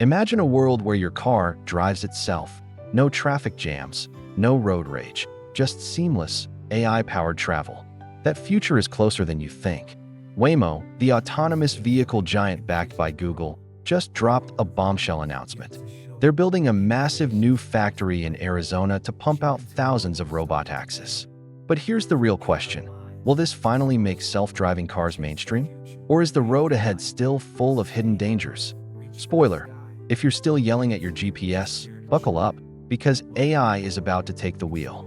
Imagine a world where your car drives itself. No traffic jams, no road rage, just seamless, AI-powered travel. That future is closer than you think. Waymo, the autonomous vehicle giant backed by Google, just dropped a bombshell announcement. They're building a massive new factory in Arizona to pump out thousands of robotaxis. But here's the real question. Will this finally make self-driving cars mainstream? Or is the road ahead still full of hidden dangers? Spoiler, if you're still yelling at your GPS, buckle up, because AI is about to take the wheel.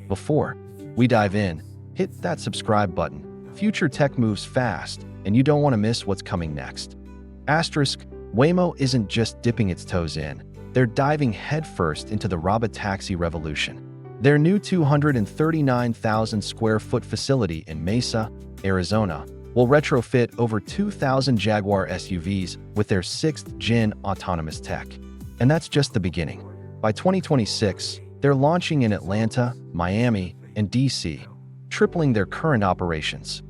Before we dive in, hit that subscribe button. Future tech moves fast, and you don't want to miss what's coming next. Asterisk, Waymo isn't just dipping its toes in. They're diving headfirst into the robotaxi revolution. Their new 239,000 square foot facility in Mesa, Arizona, will retrofit over 2,000 Jaguar SUVs with their 6th-gen autonomous tech. And that's just the beginning. By 2026, they're launching in Atlanta, Miami, and DC, tripling their current operations.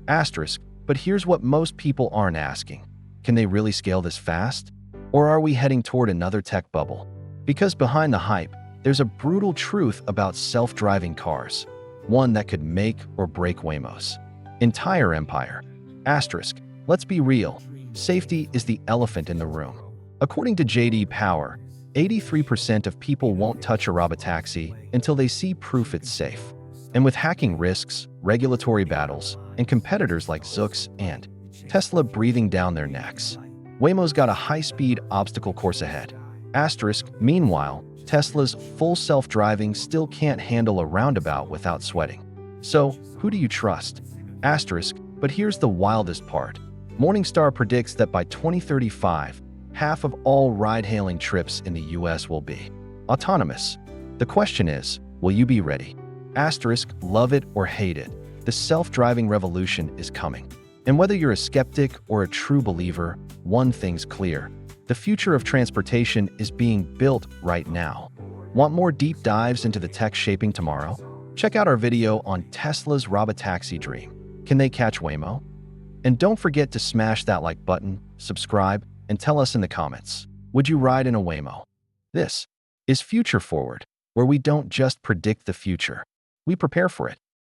Asterisk, but here's what most people aren't asking. Can they really scale this fast? Or are we heading toward another tech bubble? Because behind the hype, there's a brutal truth about self-driving cars, one that could make or break Waymo's entire empire. Asterisk, let's be real, safety is the elephant in the room. According to J.D. Power, 83% of people won't touch a robotaxi until they see proof it's safe. And with hacking risks, regulatory battles, and competitors like Zoox and Tesla breathing down their necks, Waymo's got a high-speed obstacle course ahead. Asterisk, meanwhile, Tesla's full self-driving still can't handle a roundabout without sweating. So, who do you trust? Asterisk, but here's the wildest part. Morningstar predicts that by 2035, half of all ride-hailing trips in the US will be autonomous. The question is, will you be ready? Asterisk, love it or hate it, the self-driving revolution is coming. And whether you're a skeptic or a true believer, one thing's clear. The future of transportation is being built right now. Want more deep dives into the tech shaping tomorrow? Check out our video on Tesla's robotaxi dream. Can they catch Waymo? And don't forget to smash that like button, subscribe, and tell us in the comments, would you ride in a Waymo? This is Future Forward, where we don't just predict the future, we prepare for it.